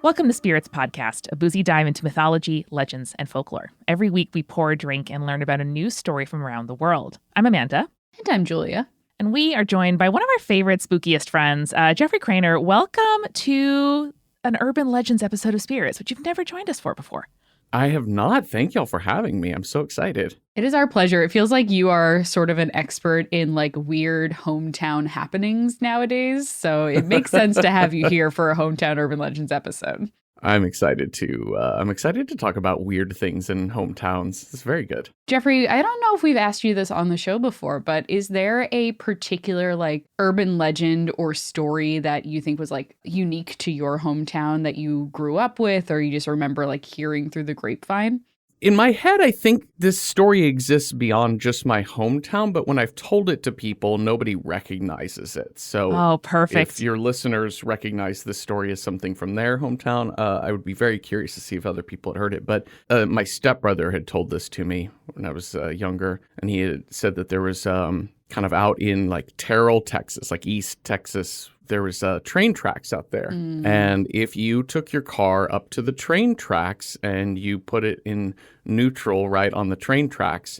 Welcome to Spirits Podcast, a boozy dive into mythology, legends, and folklore. Every week we pour a drink and learn about a new story from around the world. I'm Amanda. And I'm Julia. And we are joined by one of our favorite spookiest friends, Jeffrey Cranor. Welcome to an Urban Legends episode of Spirits, which you've never joined us for before. I have not. Thank y'all for having me. I'm so excited. It is our pleasure. It feels like you are sort of an expert in like weird hometown happenings nowadays. So it makes sense to have you here for a Hometown Urban Legends episode. I'm excited to talk about weird things in hometowns. It's very good. Jeffrey, I don't know if we've asked you this on the show before, but is there a particular like urban legend or story that you think was like unique to your hometown that you grew up with, or you just remember like hearing through the grapevine? In my head, I think this story exists beyond just my hometown, but when I've told it to people, nobody recognizes it. So oh, perfect. If your listeners recognize this story as something from their hometown, I would be very curious to see if other people had heard it. But my stepbrother had told this to me when I was younger, and he had said that there was kind of out in like Terrell, Texas, like East Texas, there was train tracks out there. And if you took your car up to the train tracks and you put it in neutral right on the train tracks,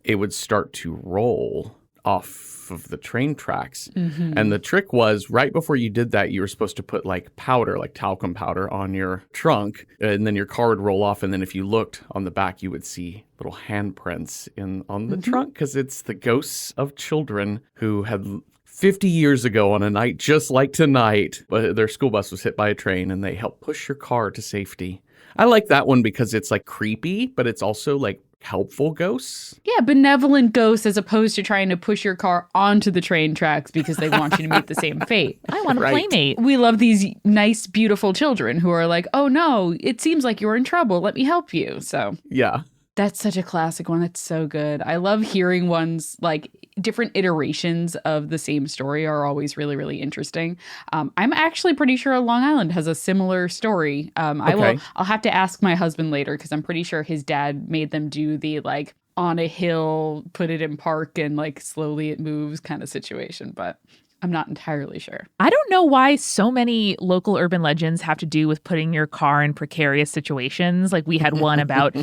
it would start to roll off of the train tracks. And the trick was right before you did that, you were supposed to put like powder, like talcum powder on your trunk, and then your car would roll off. And then if you looked on the back, you would see little handprints on the trunk, because it's the ghosts of children who had 50 years ago on a night just like tonight, their school bus was hit by a train and they helped push your car to safety. I like that one because it's like creepy, but it's also like helpful ghosts. Yeah, benevolent ghosts as opposed to trying to push your car onto the train tracks because they want you to meet the same fate. I want a playmate. We love these nice, beautiful children who are like, oh no, it seems like you're in trouble. Let me help you. So yeah. That's such a classic one. That's so good. I love hearing ones like different iterations of the same story are always really, really interesting. I'm actually pretty sure Long Island has a similar story. Okay. I'll have to ask my husband later because I'm pretty sure his dad made them do the like on a hill, put it in park and like slowly it moves kind of situation. But I'm not entirely sure. I don't know why so many local urban legends have to do with putting your car in precarious situations. Like we had one about,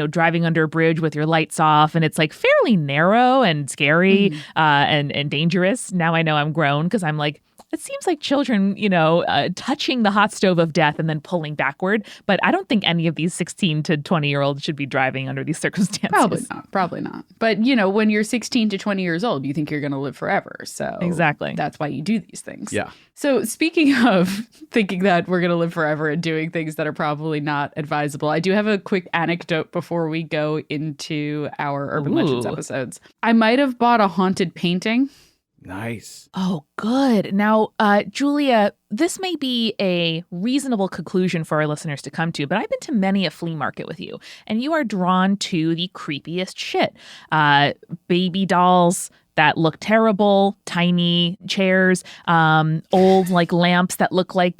driving under a bridge with your lights off, and it's like fairly narrow and scary and dangerous. Now I know I'm grown because I'm like, it seems like children, touching the hot stove of death and then pulling backward. But I don't think any of these 16 to 20-year-olds should be driving under these circumstances. Probably not. But, when you're 16 to 20 years old, you think you're going to live forever. So exactly. That's why you do these things. Yeah. So speaking of thinking that we're going to live forever and doing things that are probably not advisable, I do have a quick anecdote before we go into our Urban Legends episodes. I might have bought a haunted painting. Nice. Oh, good. Now, Julia, this may be a reasonable conclusion for our listeners to come to, but I've been to many a flea market with you, and you are drawn to the creepiest shit. Baby dolls that look terrible, tiny chairs, old like lamps that look like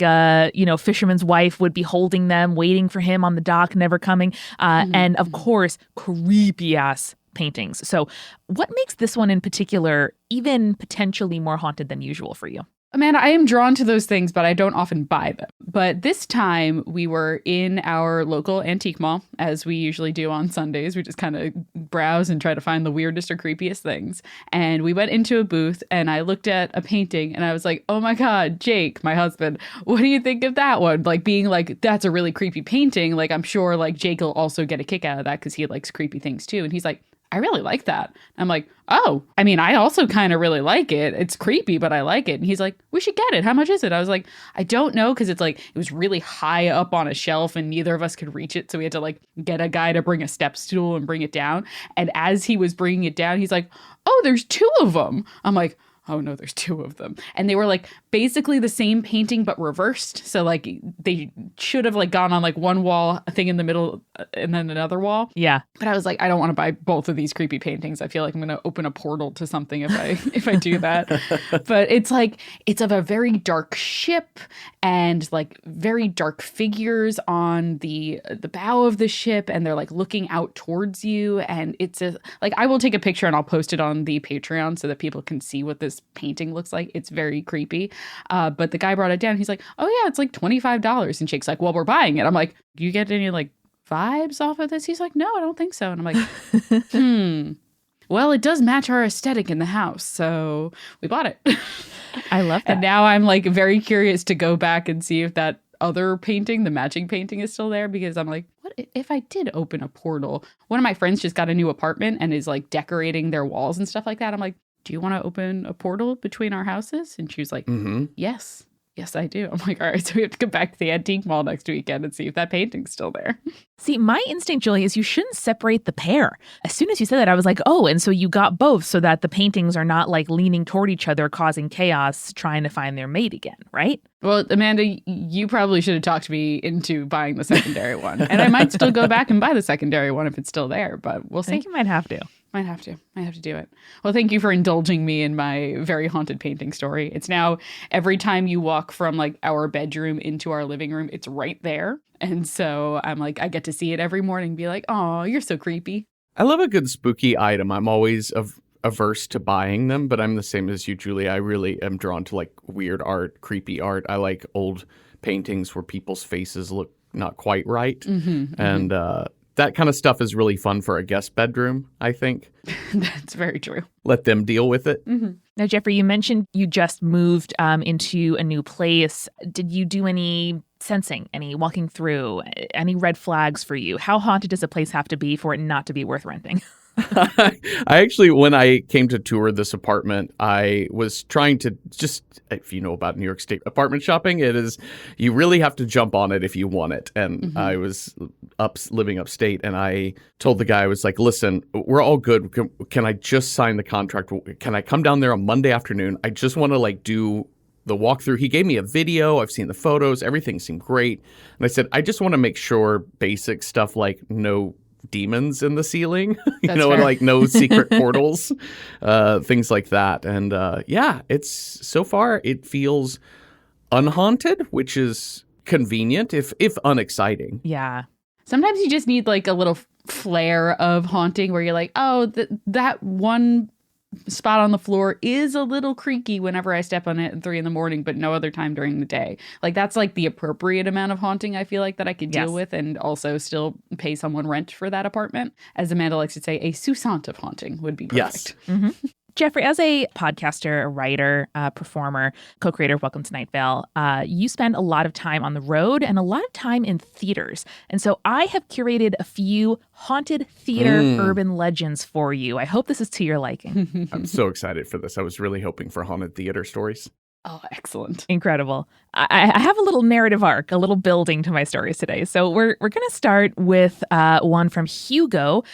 fisherman's wife would be holding them, waiting for him on the dock, never coming, and of course, creepy ass paintings. So what makes this one in particular even potentially more haunted than usual for you? Amanda, I am drawn to those things, but I don't often buy them. But this time we were in our local antique mall, as we usually do on Sundays. We just kind of browse and try to find the weirdest or creepiest things. And we went into a booth and I looked at a painting and I was like, oh my God, Jake, my husband, what do you think of that one? Like being like, that's a really creepy painting. Like I'm sure like Jake will also get a kick out of that because he likes creepy things too. And he's like, I really like that. I'm like, oh, I mean, I also kind of really like it. It's creepy, but I like it. And he's like, we should get it. How much is it? I was like, I don't know, because it's like, it was really high up on a shelf and neither of us could reach it. So we had to like get a guy to bring a step stool and bring it down. And as he was bringing it down, he's like, oh, there's two of them. I'm like, oh no, there's two of them. And they were like basically the same painting, but reversed. So like they should have like gone on like one wall, a thing in the middle and then another wall. Yeah. But I was like, I don't want to buy both of these creepy paintings. I feel like I'm going to open a portal to something if I do that. But it's like, it's of a very dark ship and like very dark figures on the bow of the ship. And they're like looking out towards you. And it's like, I will take a picture and I'll post it on the Patreon so that people can see what this this painting looks like. It's very creepy. But the guy brought it down. He's like, oh yeah, it's like $25. And Jake's like, well, we're buying it. I'm like, do you get any like vibes off of this? He's like, no, I don't think so. And I'm like, well, it does match our aesthetic in the house. So we bought it. I love that. And now I'm like very curious to go back and see if that other painting, the matching painting, is still there, because I'm like, what if I did open a portal? One of my friends just got a new apartment and is like decorating their walls and stuff like that. I'm like, do you want to open a portal between our houses? And she was like, yes, I do. I'm like, all right, so we have to go back to the antique mall next weekend and see if that painting's still there. See, my instinct, Julie, is you shouldn't separate the pair. As soon as you said that, I was like, oh, and so you got both so that the paintings are not like leaning toward each other, causing chaos, trying to find their mate again, right? Well, Amanda, you probably should have talked me into buying the secondary one. And I might still go back and buy the secondary one if it's still there, but we'll see. I think you might have to. Might have to do it. Well, thank you for indulging me in my very haunted painting story. It's now every time you walk from like our bedroom into our living room, it's right there. And so I'm like, I get to see it every morning, be like, oh, you're so creepy. I love a good spooky item. I'm always averse to buying them, but I'm the same as you, Julie. I really am drawn to like weird art, creepy art. I like old paintings where people's faces look not quite right. And that kind of stuff is really fun for a guest bedroom, I think. That's very true. Let them deal with it. Now, Jeffrey, you mentioned you just moved into a new place. Did you do any sensing, any walking through, any red flags for you? How haunted does a place have to be for it not to be worth renting? I actually, when I came to tour this apartment, I was trying to just, if you know about New York State apartment shopping, it is, you really have to jump on it if you want it. And I was living upstate, and I told the guy, I was like, listen, we're all good. Can I just sign the contract? Can I come down there on Monday afternoon? I just want to like do the walkthrough. He gave me a video. I've seen the photos. Everything seemed great. And I said, I just want to make sure basic stuff like no demons in the ceiling, That's and fair. like no secret portals, things like that. And it's so far it feels unhaunted, which is convenient if unexciting. Yeah. Sometimes you just need like a little flair of haunting where you're like, oh, that one spot on the floor is a little creaky whenever I step on it at 3 a.m, but no other time during the day. Like that's like the appropriate amount of haunting I feel like that I could deal with and also still pay someone rent for that apartment. As Amanda likes to say, a sousant of haunting would be perfect. Yes. Jeffrey, as a podcaster, a writer, performer, co-creator of Welcome to Night Vale, you spend a lot of time on the road and a lot of time in theaters. And so I have curated a few haunted theater urban legends for you. I hope this is to your liking. I'm so excited for this. I was really hoping for haunted theater stories. Oh, excellent. Incredible. I have a little narrative arc, a little building to my stories today. So we're going to start with one from Hugo,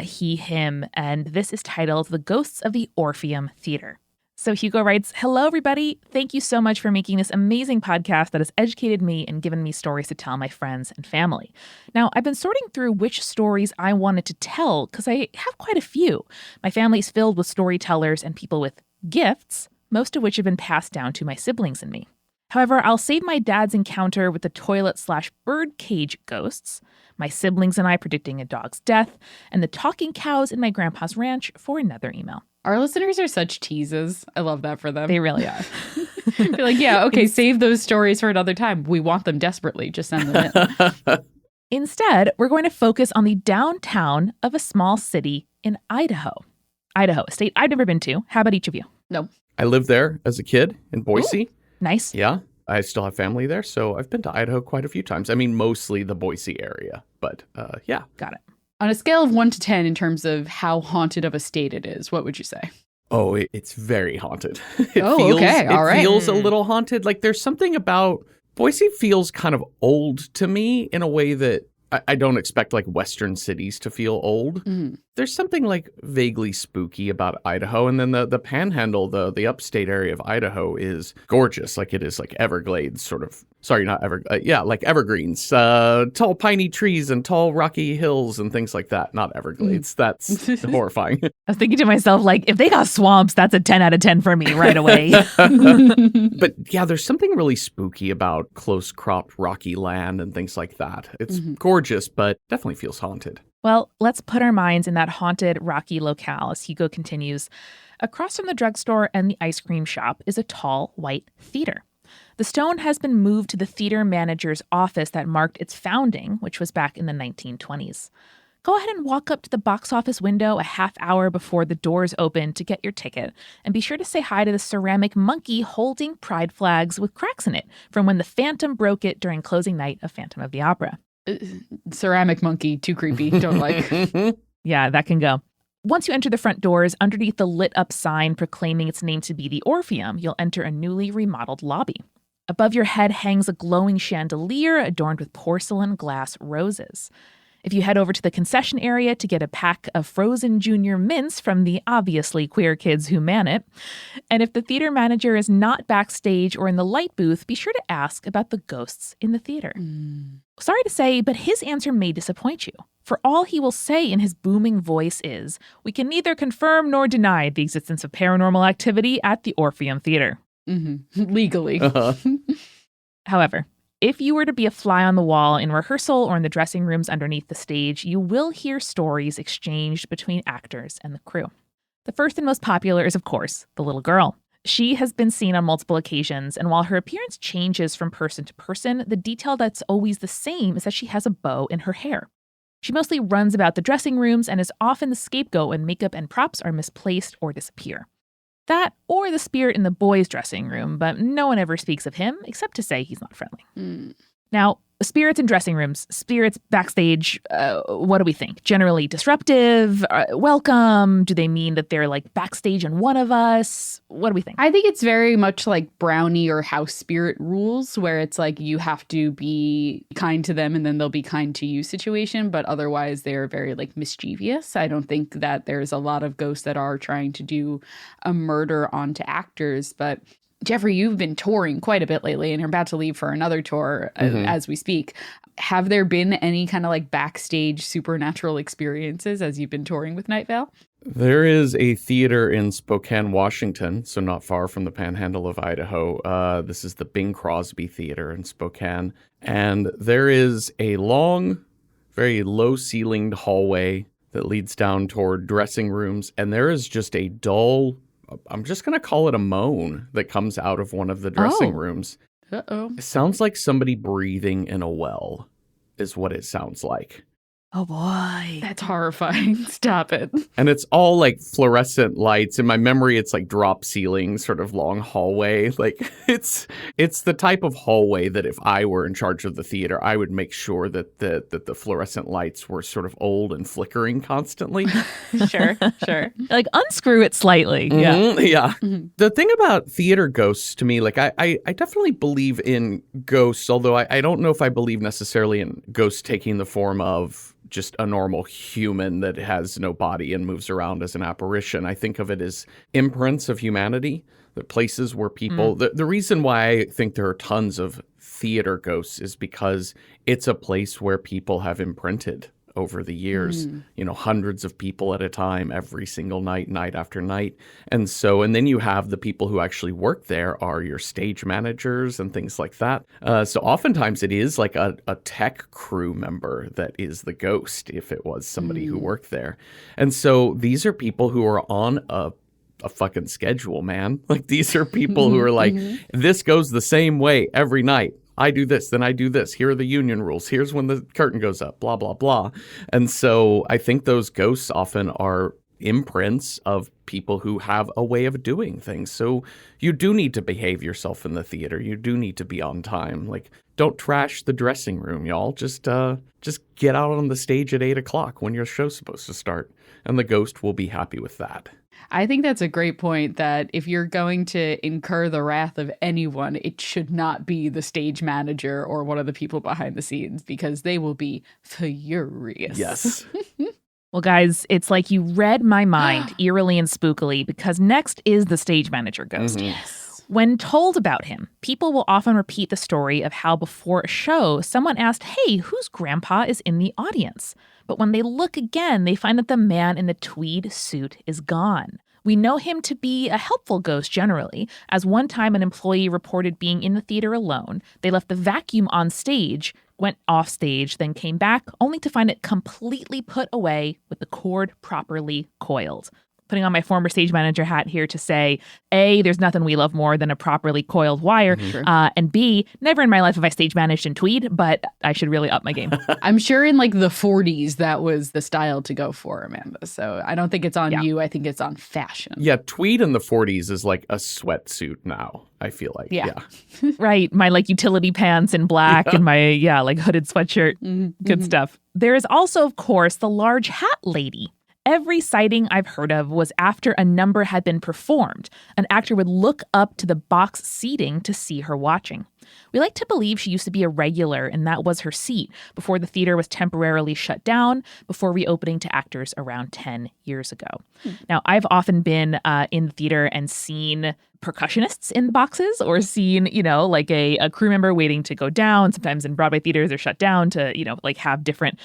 he, him, and this is titled The Ghosts of the Orpheum Theater. So Hugo writes, hello, everybody. Thank you so much for making this amazing podcast that has educated me and given me stories to tell my friends and family. Now, I've been sorting through which stories I wanted to tell because I have quite a few. My family is filled with storytellers and people with gifts, most of which have been passed down to my siblings and me. However, I'll save my dad's encounter with the toilet/bird cage ghosts, my siblings and I predicting a dog's death, and the talking cows in my grandpa's ranch for another email. Our listeners are such teases. I love that for them. They really are. Be like, yeah, okay, save those stories for another time. We want them desperately. Just send them in. Instead, we're going to focus on the downtown of a small city in Idaho. Idaho, a state I've never been to. How about each of you? No. I lived there as a kid in Boise. Ooh, nice. Yeah. I still have family there, so I've been to Idaho quite a few times. I mean, mostly the Boise area, but yeah. Got it. On a scale of 1 to 10 in terms of how haunted of a state it is, what would you say? Oh, it's very haunted. Okay. All right. It feels a little haunted. Like there's something about Boise feels kind of old to me in a way that I don't expect like Western cities to feel old. There's something like vaguely spooky about Idaho. And then the panhandle, the upstate area of Idaho is gorgeous. Like it is like Everglades sort of. Sorry, not like evergreens, tall piney trees and tall rocky hills and things like that. Not Everglades. That's horrifying. I was thinking to myself, like, if they got swamps, that's a 10 out of 10 for me right away. But yeah, there's something really spooky about close cropped rocky land and things like that. It's gorgeous, but definitely feels haunted. Well, let's put our minds in that haunted rocky locale as Hugo continues. Across from the drugstore and the ice cream shop is a tall, white theater. The stone has been moved to the theater manager's office that marked its founding, which was back in the 1920s. Go ahead and walk up to the box office window a half hour before the doors open to get your ticket, and be sure to say hi to the ceramic monkey holding pride flags with cracks in it from when the Phantom broke it during closing night of Phantom of the Opera. Ceramic monkey, too creepy, don't like. Yeah, that can go. Once you enter the front doors, underneath the lit-up sign proclaiming its name to be the Orpheum, you'll enter a newly remodeled lobby. Above your head hangs a glowing chandelier adorned with porcelain glass roses. If you head over to the concession area to get a pack of frozen junior mints from the obviously queer kids who man it, and if the theater manager is not backstage or in the light booth, be sure to ask about the ghosts in the theater. Sorry to say, but his answer may disappoint you. For all he will say in his booming voice is, we can neither confirm nor deny the existence of paranormal activity at the Orpheum Theater. Legally. However, if you were to be a fly on the wall in rehearsal or in the dressing rooms underneath the stage, you will hear stories exchanged between actors and the crew. The first and most popular is, of course, the little girl. She has been seen on multiple occasions, and while her appearance changes from person to person, the detail that's always the same is that she has a bow in her hair. She mostly runs about the dressing rooms and is often the scapegoat when makeup and props are misplaced or disappear. That or the spirit in the boys' dressing room, but no one ever speaks of him except to say he's not friendly. Now, spirits in dressing rooms, spirits backstage, what do we think? Generally disruptive, welcome? Do they mean that they're like backstage and one of us? What do we think? I think it's very much like brownie or house spirit rules, where it's like you have to be kind to them and then they'll be kind to you situation, but otherwise they're very like mischievous. I don't think that there's a lot of ghosts that are trying to do a murder onto actors, but Jeffrey, you've been touring quite a bit lately and you're about to leave for another tour as we speak. Have there been any kind of like backstage supernatural experiences as you've been touring with Night Vale? There is a theater in Spokane, Washington, so not far from the panhandle of Idaho. This is the Bing Crosby Theater in Spokane. And there is a long, very low-ceilinged hallway that leads down toward dressing rooms. And there is just a dull, I'm just going to call it a moan that comes out of one of the dressing rooms. Uh-oh. It sounds like somebody breathing in a well is what it sounds like. Oh boy. That's horrifying. Stop it. And it's all like fluorescent lights. In my memory, it's like drop ceiling, sort of long hallway. Like it's the type of hallway that if I were in charge of the theater, I would make sure that the fluorescent lights were sort of old and flickering constantly. Sure. Like unscrew it slightly. Yeah. The thing about theater ghosts to me, like I definitely believe in ghosts, although I don't know if I believe necessarily in ghosts taking the form of just a normal human that has no body and moves around as an apparition. I think of it as imprints of humanity, the places where people... The reason why I think there are tons of theater ghosts is because it's a place where people have imprinted over the years, hundreds of people at a time, every single night, night after night. And then you have the people who actually work there are your stage managers and things like that. So oftentimes it is like a tech crew member that is the ghost if it was somebody who worked there. And so these are people who are on a fucking schedule, man. Like these are people who are like, this goes the same way every night. I do this, then I do this. Here are the union rules. Here's when the curtain goes up, blah, blah, blah. And so I think those ghosts often are imprints of people who have a way of doing things. So you do need to behave yourself in the theater. You do need to be on time. Like, don't trash the dressing room, y'all. Just get out on the stage at 8 o'clock when your show's supposed to start. And the ghost will be happy with that. I think that's a great point, that if you're going to incur the wrath of anyone, it should not be the stage manager or one of the people behind the scenes, because they will be furious. Yes. Well, guys, it's like you read my mind eerily and spookily, because next is the stage manager ghost. Yes. When told about him, people will often repeat the story of how before a show, someone asked, hey, whose grandpa is in the audience? But when they look again, they find that the man in the tweed suit is gone. We know him to be a helpful ghost generally, as one time an employee reported being in the theater alone. They left the vacuum on stage, went off stage, then came back, only to find it completely put away with the cord properly coiled. putting on my former stage manager hat here to say, A, there's nothing we love more than a properly coiled wire. And B, never in my life have I stage managed in tweed, but I should really up my game. I'm sure in like the 40s, that was the style to go for, Amanda. So I don't think it's on you. I think it's on fashion. Yeah, tweed in the 40s is like a sweatsuit now, I feel like. Yeah. Right. My like utility pants in black and my, like hooded sweatshirt. Good stuff. There is also, of course, the large hat lady. Every sighting I've heard of was after a number had been performed. An actor would look up to the box seating to see her watching. We like to believe she used to be a regular and that was her seat before the theater was temporarily shut down before reopening to actors around 10 years ago. Now, I've often been in the theater and seen percussionists in boxes or seen, like a crew member waiting to go down. Sometimes in Broadway theaters are shut down to, like have different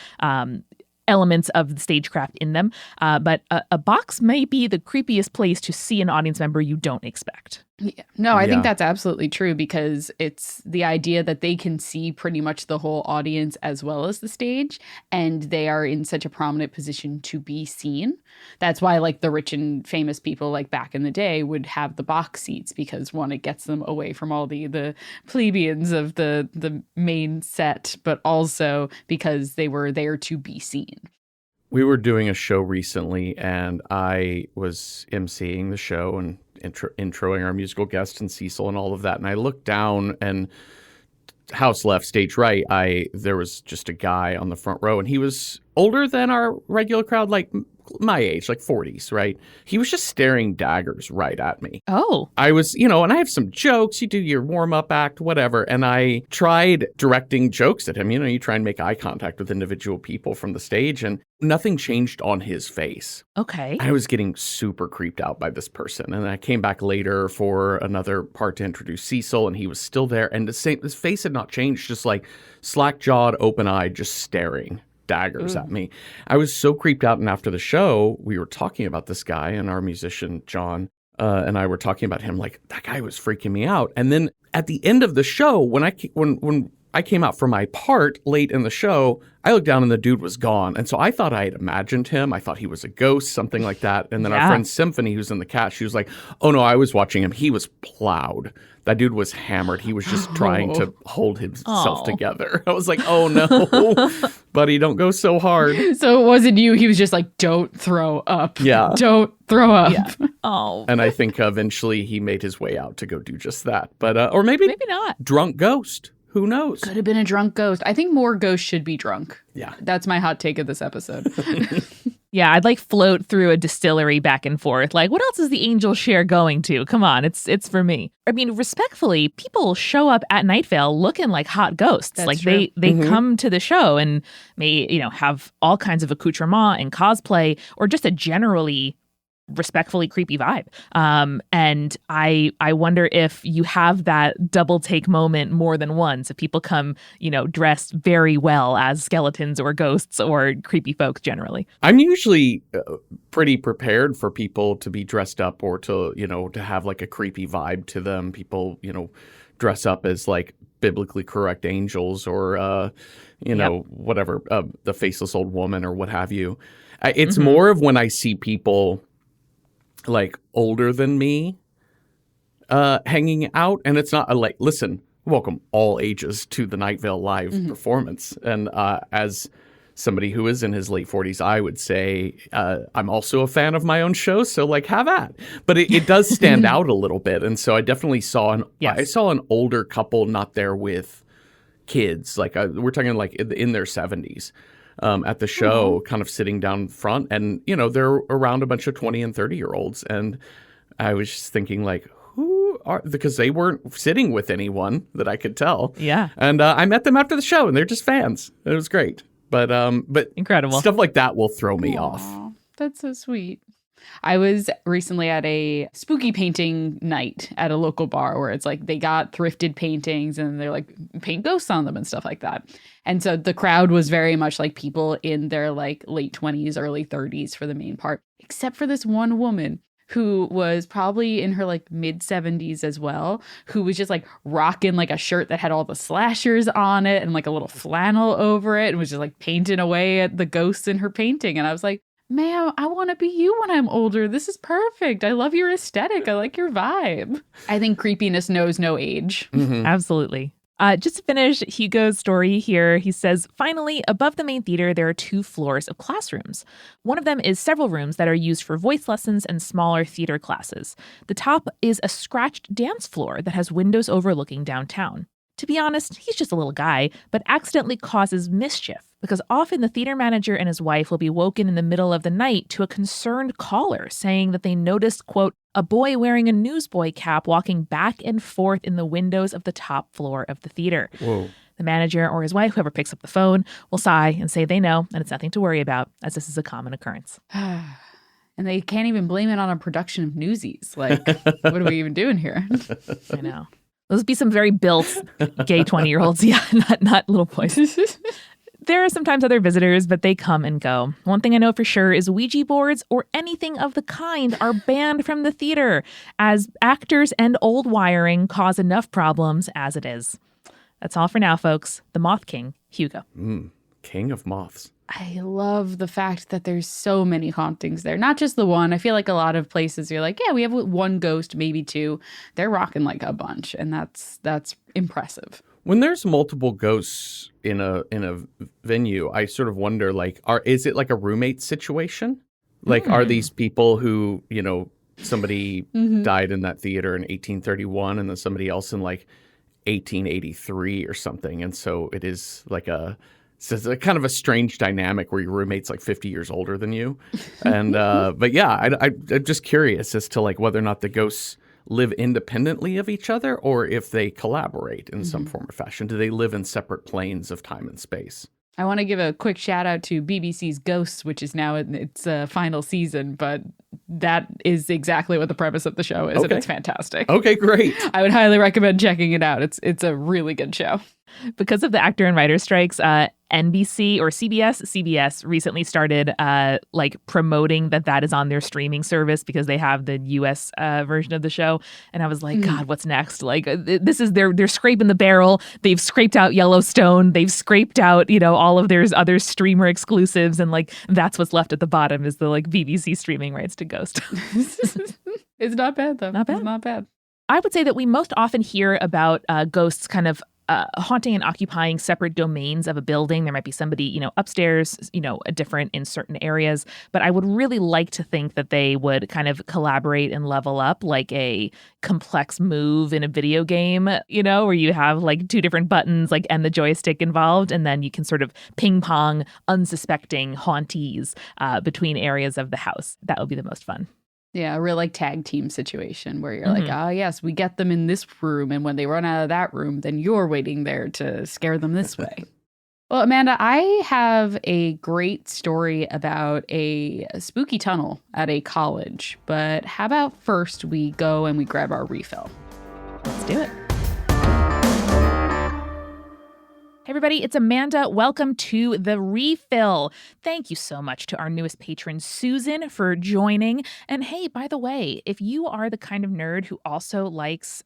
elements of the stagecraft in them. But a box may be the creepiest place to see an audience member you don't expect. Yeah. No, I think that's absolutely true because it's the idea that they can see pretty much the whole audience as well as the stage, and they are in such a prominent position to be seen. That's why like the rich and famous people like back in the day would have the box seats because one, it gets them away from all the plebeians of the main set, but also because they were there to be seen. We were doing a show recently and I was emceeing the show and introing our musical guest and Cecil and all of that. And I looked down and house left, stage right, there was just a guy on the front row and he was older than our regular crowd, like my age, like 40s, right? He was just staring daggers right at me. Oh. I was, and I have some jokes. You do your warm-up act, whatever. And I tried directing jokes at him. You try and make eye contact with individual people from the stage and nothing changed on his face. Okay. I was getting super creeped out by this person. And I came back later for another part to introduce Cecil and he was still there. And his face had not changed, just like slack-jawed, open-eyed, just staring daggers at me. I was so creeped out. And after the show, we were talking about this guy and our musician, John, and I were talking about him like, that guy was freaking me out. And then at the end of the show, when I came out for my part late in the show, I looked down and the dude was gone. And so I thought I had imagined him. I thought he was a ghost, something like that. And then our friend Symphony, who's in the cast, she was like, oh no, I was watching him. He was plowed. That dude was hammered. He was just trying to hold himself together. I was like, oh no, buddy, don't go so hard. So it wasn't you. He was just like, don't throw up. Yeah. Don't throw up. Yeah. Oh. And I think eventually he made his way out to go do just that. But, or maybe not. Drunk ghost. Who knows? Could have been a drunk ghost. I think more ghosts should be drunk. Yeah. That's my hot take of this episode. Yeah, I'd like float through a distillery back and forth. Like, what else is the angel share going to? Come on, it's for me. I mean, respectfully, people show up at Night Vale looking like hot ghosts. That's like true. they come to the show and may, have all kinds of accoutrement and cosplay or just a generally respectfully creepy vibe. And I wonder if you have that double take moment more than once. If people come, dressed very well as skeletons or ghosts or creepy folks generally. I'm usually pretty prepared for people to be dressed up or to, to have like a creepy vibe to them. People, dress up as like biblically correct angels or, whatever, the faceless old woman or what have you. It's more of when I see people like older than me hanging out, and it's not like, listen, welcome all ages to the Night Vale live performance. And as somebody who is in his late 40s, I would say I'm also a fan of my own show, so like have at. But it does stand out a little bit, and so I definitely saw an older couple not there with kids, like we're talking like in their 70s. At the show, kind of sitting down front, and they're around a bunch of 20 and 30-year-olds, and I was just thinking like, who are, because they weren't sitting with anyone that I could tell. Yeah, and I met them after the show, and they're just fans. It was great, but incredible stuff like that will throw me off. That's so sweet. I was recently at a spooky painting night at a local bar where it's like they got thrifted paintings and they're like paint ghosts on them and stuff like that. And so the crowd was very much like people in their like late 20s, early 30s for the main part, except for this one woman who was probably in her like mid 70s as well, who was just like rocking like a shirt that had all the slashers on it and like a little flannel over it and was just like painting away at the ghosts in her painting. And I was like, Ma'am, I want to be you when I'm older. This is perfect. I love your aesthetic. I like your vibe. I think creepiness knows no age. Mhm. Absolutely. Just to finish Hugo's story here, he says, finally, above the main theater, there are 2 floors of classrooms. One of them is several rooms that are used for voice lessons and smaller theater classes. The top is a scratched dance floor that has windows overlooking downtown. To be honest, he's just a little guy, but accidentally causes mischief because often the theater manager and his wife will be woken in the middle of the night to a concerned caller saying that they noticed, quote, a boy wearing a newsboy cap walking back and forth in the windows of the top floor of the theater. Whoa. The manager or his wife, whoever picks up the phone, will sigh and say they know and it's nothing to worry about, as this is a common occurrence. And they can't even blame it on a production of Newsies. Like, what are we even doing here? I know. Those would be some very built gay 20-year-olds. Yeah, not little boys. There are sometimes other visitors, but they come and go. One thing I know for sure is Ouija boards or anything of the kind are banned from the theater, as actors and old wiring cause enough problems as it is. That's all for now, folks. The Moth King, Hugo. King of moths. I love the fact that there's so many hauntings there. Not just the one. I feel like a lot of places you're like, yeah, we have 1 ghost, maybe 2. They're rocking like a bunch, and that's impressive. When there's multiple ghosts in a venue, I sort of wonder, like, is it like a roommate situation? Like, are these people who, somebody died in that theater in 1831 and then somebody else in like 1883 or something, and so it is like so it's a kind of a strange dynamic where your roommate's like 50 years older than you. And but yeah, I'm just curious as to like whether or not the ghosts live independently of each other or if they collaborate in some form or fashion. Do they live in separate planes of time and space? I want to give a quick shout out to BBC's Ghosts, which is now in its final season, but that is exactly what the premise of the show is, and it's fantastic. Okay, great. I would highly recommend checking it out. It's a really good show. Because of the actor and writer strikes, NBC or CBS recently started promoting that is on their streaming service because they have the US version of the show. And I was like, God, what's next? Like, this is they're scraping the barrel. They've scraped out Yellowstone. They've scraped out, all of their other streamer exclusives. And like, that's what's left at the bottom is the like BBC streaming rights to Ghost. It's not bad, though. Not bad. It's not bad. I would say that we most often hear about ghosts kind of haunting and occupying separate domains of a building. There might be somebody, upstairs, different in certain areas. But I would really like to think that they would kind of collaborate and level up like a complex move in a video game, where you have like 2 different buttons like and the joystick involved. And then you can sort of ping pong unsuspecting hauntees between areas of the house. That would be the most fun. Yeah, a real like tag team situation where you're like, oh, yes, we get them in this room. And when they run out of that room, then you're waiting there to scare them this way. Well, Amanda, I have a great story about a spooky tunnel at a college. But how about first we go and we grab our refill? Let's do it. Hey everybody, it's Amanda. Welcome to The Refill. Thank you so much to our newest patron, Susan, for joining. And hey, by the way, if you are the kind of nerd who also likes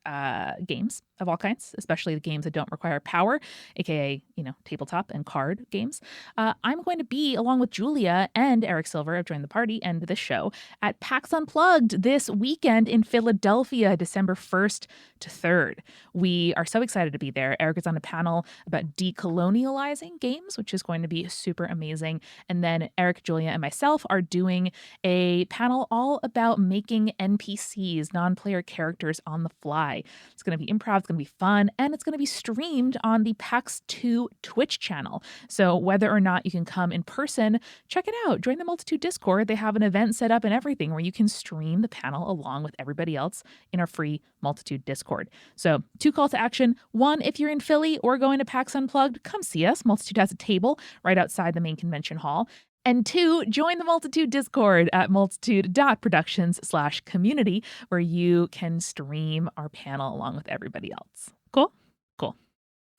games of all kinds, especially the games that don't require power, aka, tabletop and card games, I'm going to be, along with Julia and Eric Silver, I've joined the party and this show, at PAX Unplugged this weekend in Philadelphia, December 1st to 3rd. We are so excited to be there. Eric is on a panel about decolonializing games, which is going to be super amazing. And then Eric, Julia, and myself are doing a panel all about making NPCs, non-player characters on the fly. It's going to be improv, it's going to be fun, and it's going to be streamed on the PAX 2 Twitch channel. So whether or not you can come in person, check it out. Join the Multitude Discord. They have an event set up and everything where you can stream the panel along with everybody else in our free Multitude Discord. So 2 calls to action. 1, if you're in Philly or going to PAX Unplugged, come see us. Multitude has a table right outside the main convention hall. And 2, join the Multitude Discord at multitude.productions/community, where you can stream our panel along with everybody else. Cool? Cool.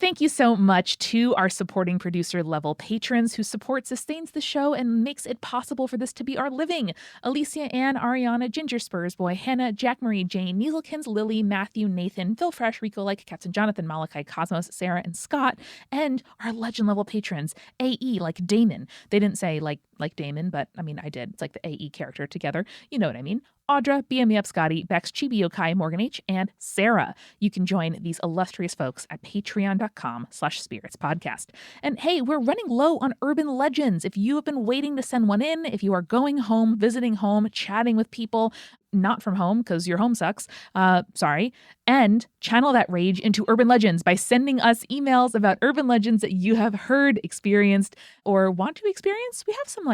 Thank you so much to our supporting producer level patrons whose support sustains the show and makes it possible for this to be our living. Alicia, Ann, Ariana, Ginger Spurs Boy, Hannah, Jack Marie, Jane, Neaselkins, Lily, Matthew, Nathan, Phil Fresh, Rico Like, Cats and Jonathan, Malachi, Cosmos, Sarah, and Scott, and our legend level patrons, AE like Damon. They didn't say like like Damon, but I mean, I did. It's like the AE character together. You know what I mean. Audra, BM Me Up Scotty, Bex, Chibi Yokai, Morgan H, and Sarah. You can join these illustrious folks at patreon.com/spiritspodcast. And hey, we're running low on urban legends. If you have been waiting to send one in, if you are going home, visiting home, chatting with people, not from home because your home sucks, sorry, and channel that rage into urban legends by sending us emails about urban legends that you have heard, experienced, or want to experience. We have some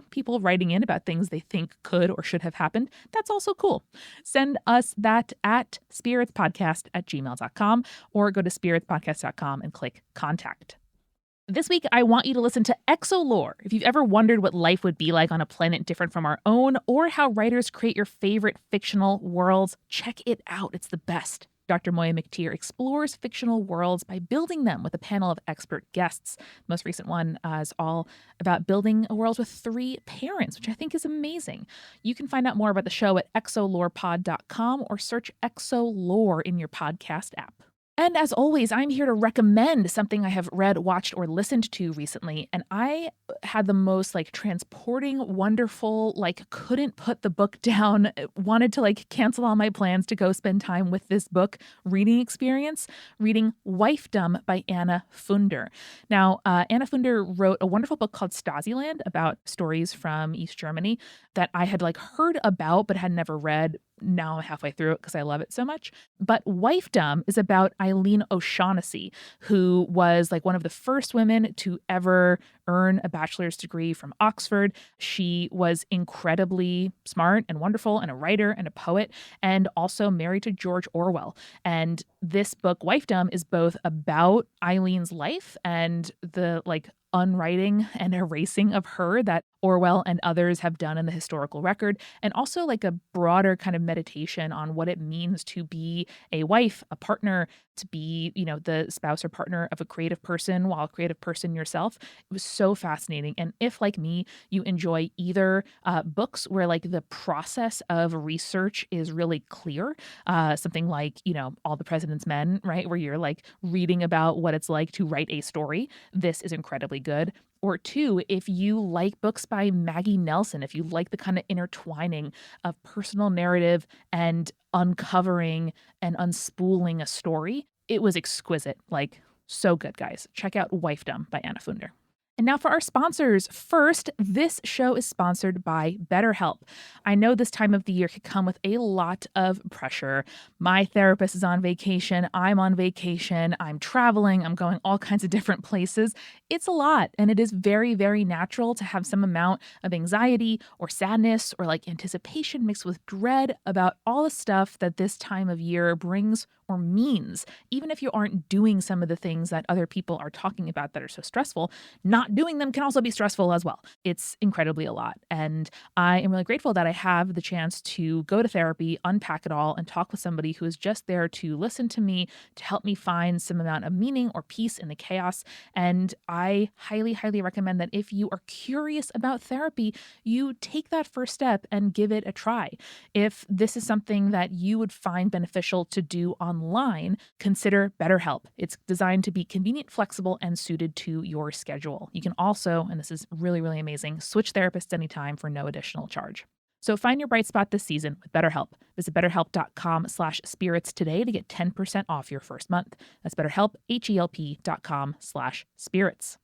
people writing in about things they think could or should have happened. That's also cool. Send us that at spiritspodcast@gmail.com or go to spiritspodcast.com and click contact. This week, I want you to listen to Exolore. If you've ever wondered what life would be like on a planet different from our own, or how writers create your favorite fictional worlds, check it out. It's the best. Dr. Moya McTeer explores fictional worlds by building them with a panel of expert guests. The most recent one is all about building a world with 3 parents, which I think is amazing. You can find out more about the show at exolorepod.com or search Exolore in your podcast app. And as always, I'm here to recommend something I have read, watched, or listened to recently. And I had the most transporting, wonderful, couldn't put the book down, wanted to cancel all my plans to go spend time with this book reading experience, reading Wifedom by Anna Funder. Now, Anna Funder wrote a wonderful book called Stasiland about stories from East Germany that I had heard about but had never read. Now I'm halfway through it because I love it so much. But Wifedom is about Eileen O'Shaughnessy, who was one of the first women to ever earn a bachelor's degree from Oxford. She was incredibly smart and wonderful and a writer and a poet and also married to George Orwell. And this book, Wifedom, is both about Eileen's life and the unwriting and erasing of her that Orwell and others have done in the historical record, and also a broader kind of meditation on what it means to be a wife, a partner, to be, the spouse or partner of a creative person while a creative person yourself. It was so fascinating. And if, like me, you enjoy either books where the process of research is really clear, something like, All the President's Men, right? Where you're reading about what it's like to write a story. This is incredibly good. Or 2, if you like books by Maggie Nelson, if you like the kind of intertwining of personal narrative and uncovering and unspooling a story, it was exquisite. So good, guys. Check out Wifedom by Anna Funder. And now for our sponsors. First, this show is sponsored by BetterHelp. I know this time of the year could come with a lot of pressure. My therapist is on vacation. I'm on vacation. I'm traveling. I'm going all kinds of different places. It's a lot, and it is very, very natural to have some amount of anxiety or sadness or anticipation mixed with dread about all the stuff that this time of year brings or means. Even if you aren't doing some of the things that other people are talking about that are so stressful, not doing them can also be stressful as well. It's incredibly a lot. And I am really grateful that I have the chance to go to therapy, unpack it all, and talk with somebody who is just there to listen to me, to help me find some amount of meaning or peace in the chaos. And I highly, highly recommend that if you are curious about therapy, you take that first step and give it a try. If this is something that you would find beneficial to do online, consider BetterHelp. It's designed to be convenient, flexible, and suited to your schedule. You can also, and this is really, really amazing, switch therapists anytime for no additional charge. So find your bright spot this season with BetterHelp. Visit betterhelp.com/spirits today to get 10% off your first month. That's BetterHelp, HELP.com/spirits.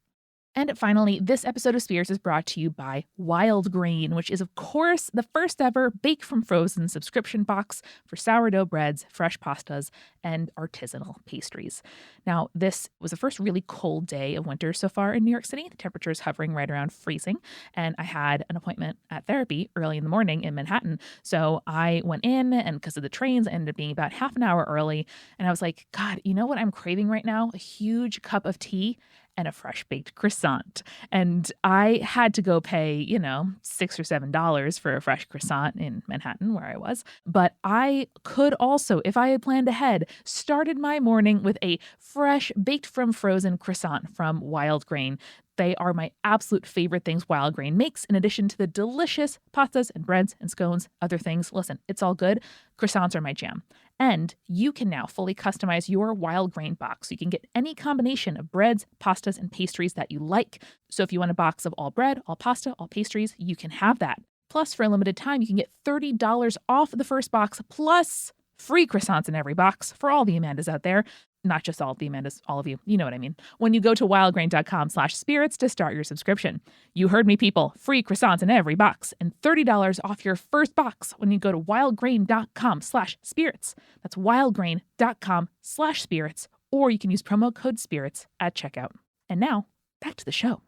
And finally, this episode of Spirits is brought to you by Wild Grain, which is, of course, the first ever Bake from Frozen subscription box for sourdough breads, fresh pastas, and artisanal pastries. Now, this was the first really cold day of winter so far in New York City. The temperature is hovering right around freezing, and I had an appointment at therapy early in the morning in Manhattan. So I went in, and because of the trains, I ended up being about half an hour early, and I was like, God, you know what I'm craving right now? A huge cup of tea and a fresh baked croissant. And I had to go pay, $6 or $7 for a fresh croissant in Manhattan where I was. But I could also, if I had planned ahead, started my morning with a fresh baked from frozen croissant from Wild Grain. They are my absolute favorite things Wild Grain makes, in addition to the delicious pastas and breads and scones, other things. Listen, it's all good. Croissants are my jam. And you can now fully customize your Wild Grain box. You can get any combination of breads, pastas, and pastries that you like. So if you want a box of all bread, all pasta, all pastries, you can have that. Plus, for a limited time, you can get $30 off the first box, plus free croissants in every box for all the Amandas out there. Not just all of the Amandas, all of you. You know what I mean. When you go to wildgrain.com/spirits to start your subscription. You heard me, people. Free croissants in every box and $30 off your first box when you go to wildgrain.com/spirits. That's wildgrain.com/spirits. Or you can use promo code spirits at checkout. And now, back to the show.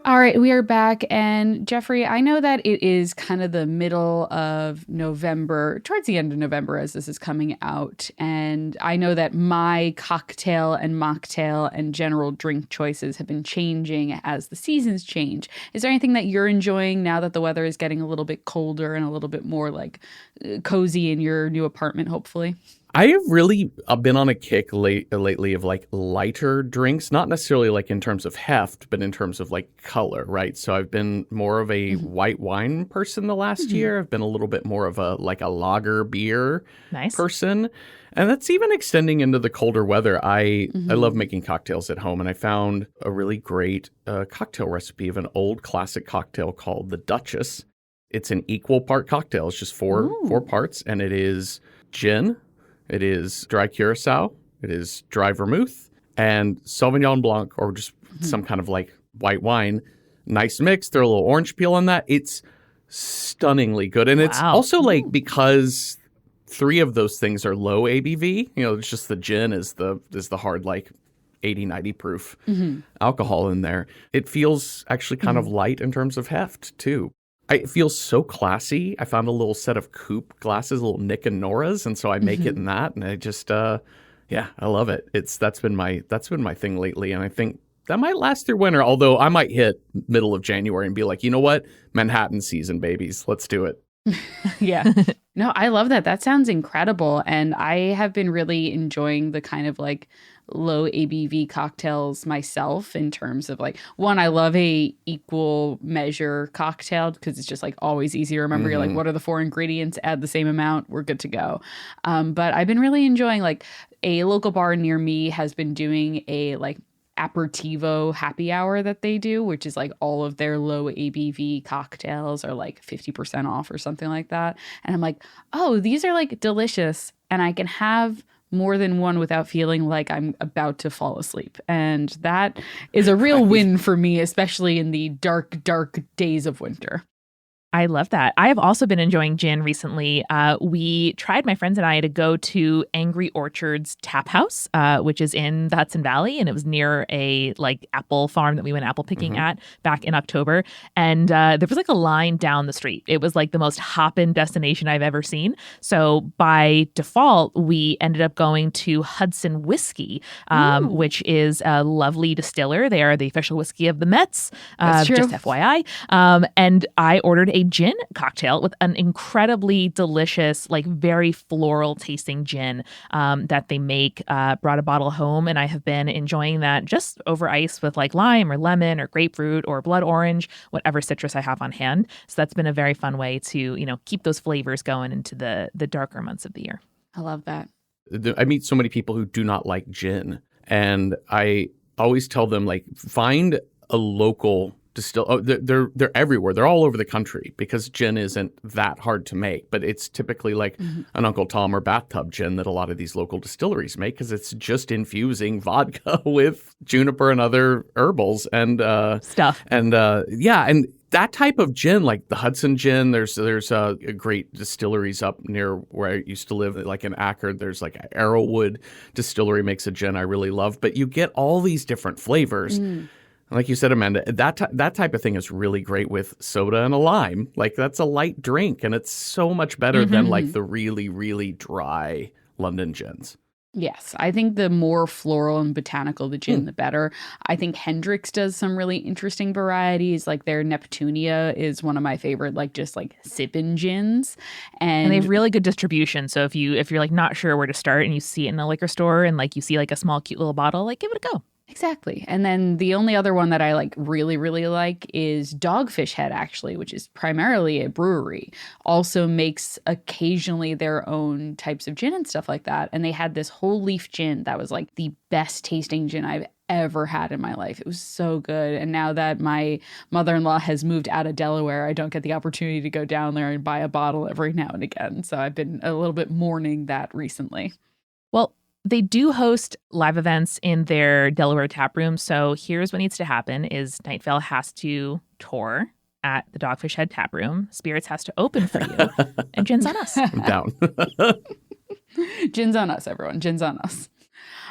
All right, we are back. And Jeffrey, I know that it is kind of the middle of November, towards the end of November as this is coming out. And I know that my cocktail and mocktail and general drink choices have been changing as the seasons change. Is there anything that you're enjoying now that the weather is getting a little bit colder and a little bit more like cozy in your new apartment, hopefully? I have really been on a kick lately of like lighter drinks, not necessarily like in terms of heft, but in terms of like color, right? So I've been more of a white wine person the last year. I've been a little bit more of a lager beer person. And that's even extending into the colder weather. I love making cocktails at home, and I found a really great cocktail recipe of an old classic cocktail called the Duchess. It's an equal part cocktail. It's just four parts, and it is gin. It is dry curacao, it is dry vermouth, and Sauvignon Blanc, or just some kind of like white wine. Nice mix. Throw a little orange peel on that. It's stunningly good. And it's also like, because 3 of those things are low ABV, you know, it's just the gin is the hard like 80, 90 proof alcohol in there. It feels actually kind of light in terms of heft too. It feels so classy. I found a little set of coupe glasses, little Nick and Nora's, and so I make it in that, and I just, I love it. That's been my thing lately, and I think that might last through winter. Although I might hit middle of January and be like, you know what, Manhattan season, babies, let's do it. Yeah. No, I love that. That sounds incredible, and I have been really enjoying the kind of like low ABV cocktails myself, in terms of like, one, I love a equal measure cocktail because it's just like always easy to remember. You're like, what are the 4 ingredients? Add the same amount. We're good to go. But I've been really enjoying, like, a local bar near me has been doing a like aperitivo happy hour that they do, which is like all of their low ABV cocktails are like 50% off or something like that. And I'm like, oh, these are like delicious, and I can have more than one without feeling like I'm about to fall asleep. And that is a real win for me, especially in the dark, dark days of winter. I love that. I have also been enjoying gin recently. We tried, my friends and I, to go to Angry Orchard's Tap House, which is in the Hudson Valley, and it was near a like apple farm that we went apple picking at back in October. And there was like a line down the street. It was like the most hop-in destination I've ever seen. So by default, we ended up going to Hudson Whiskey, which is a lovely distiller. They are the official whiskey of the Mets, just FYI. And I ordered a gin cocktail with an incredibly delicious, like very floral tasting gin that they make. Brought a bottle home, and I have been enjoying that just over ice with like lime or lemon or grapefruit or blood orange, whatever citrus I have on hand. So that's been a very fun way to, you know, keep those flavors going into the darker months of the year. I love that. I meet so many people who do not like gin, and I always tell them, like, find a local they're everywhere. They're all over the country, because gin isn't that hard to make, but it's typically like an Uncle Tom or bathtub gin that a lot of these local distilleries make, because it's just infusing vodka with juniper and other herbals and stuff. And and that type of gin, like the Hudson gin, there's great distilleries up near where I used to live, like in Akron. There's like Arrowwood Distillery makes a gin I really love, but you get all these different flavors. Like you said, Amanda, that type of thing is really great with soda and a lime. Like, that's a light drink, and it's so much better than like the really, really dry London gins. Yes, I think the more floral and botanical the gin, the better. I think Hendrick's does some really interesting varieties. Like their Neptunia is one of my favorite, like just like sipping gins. And they have And really good distribution. So if you're like not sure where to start and you see it in a liquor store and like you see like a small cute little bottle, like give it a go. exactly. And then the only other one that I like really, really like is Dogfish Head, actually, which is primarily a brewery. Also makes occasionally their own types of gin and stuff like that. And they had this whole leaf gin that was like the best tasting gin I've ever had in my life. It was so good. And now that my mother-in-law has moved out of Delaware, I don't get the opportunity to go down there and buy a bottle every now and again. So I've been a little bit mourning that recently. Well, they do host live events in their Delaware tap room. So here's what needs to happen is Night Vale has to tour at the Dogfish Head tap room. Spirits has to open for you. And gin's on us. I'm down. Gin's on us, everyone. Gin's on us.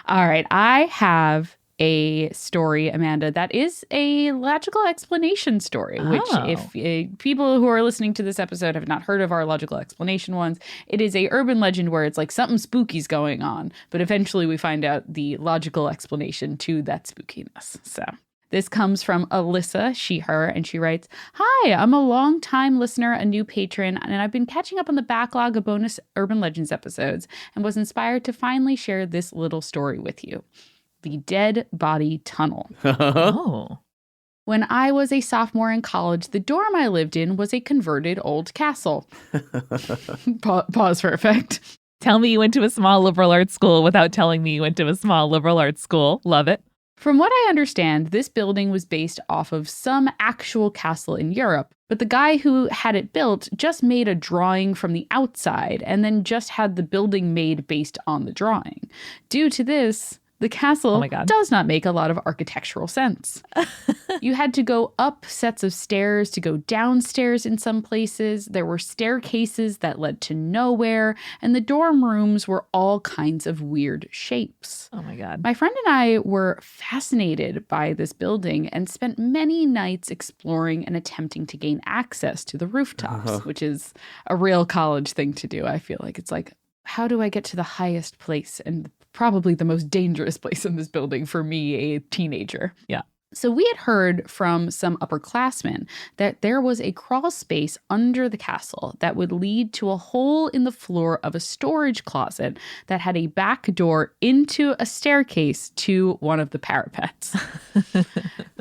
All right. I have a story, Amanda, that is a logical explanation story, which if people who are listening to this episode have not heard of our logical explanation ones, it is a urban legend where it's like something spooky's going on, but eventually we find out the logical explanation to that spookiness. So this comes from Alyssa, she, her, and she writes, "Hi, I'm a long-time listener, a new patron, and I've been catching up on the backlog of bonus Urban Legends episodes and was inspired to finally share this little story with you. The Dead Body Tunnel. Oh. When I was a sophomore in college, the dorm I lived in was a converted old castle." Pause for effect. Tell me you went to a small liberal arts school without telling me you went to a small liberal arts school. Love it. From what I understand, this building was based off of some actual castle in Europe, but the guy who had it built just made a drawing from the outside and then just had the building made based on the drawing. Due to this, the castle does not make a lot of architectural sense. You had to go up sets of stairs to go downstairs in some places. There were staircases that led to nowhere, and the dorm rooms were all kinds of weird shapes. Oh my God. My friend and I were fascinated by this building and spent many nights exploring and attempting to gain access to the rooftops, which is a real college thing to do. I feel like it's like, how do I get to the highest place and probably the most dangerous place in this building for me, a teenager? Yeah. So we had heard from some upperclassmen that there was a crawl space under the castle that would lead to a hole in the floor of a storage closet that had a back door into a staircase to one of the parapets.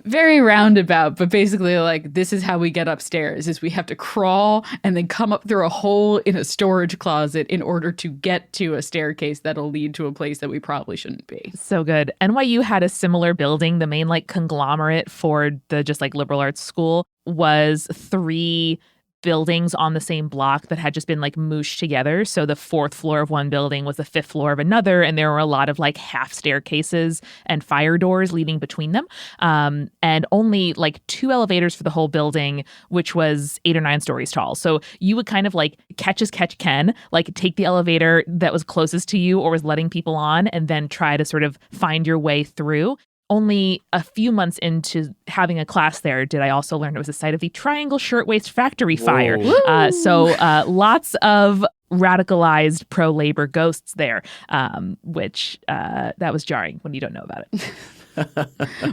Very roundabout, but basically like this is how we get upstairs is we have to crawl and then come up through a hole in a storage closet in order to get to a staircase that'll lead to a place that we probably shouldn't be. So good. NYU had a similar building. The main like conglomerate for the just like liberal arts school was 3 buildings on the same block that had just been like mooshed together. So the 4th floor of one building was the 5th floor of another. And there were a lot of like half staircases and fire doors leading between them. And only like 2 elevators for the whole building, which was 8 or 9 stories tall. So you would kind of like catch as catch can, like take the elevator that was closest to you or was letting people on and then try to sort of find your way through. Only a few months into having a class there did I also learn it was the site of the Triangle Shirtwaist Factory fire. So lots of radicalized pro-labor ghosts there, which that was jarring when you don't know about it.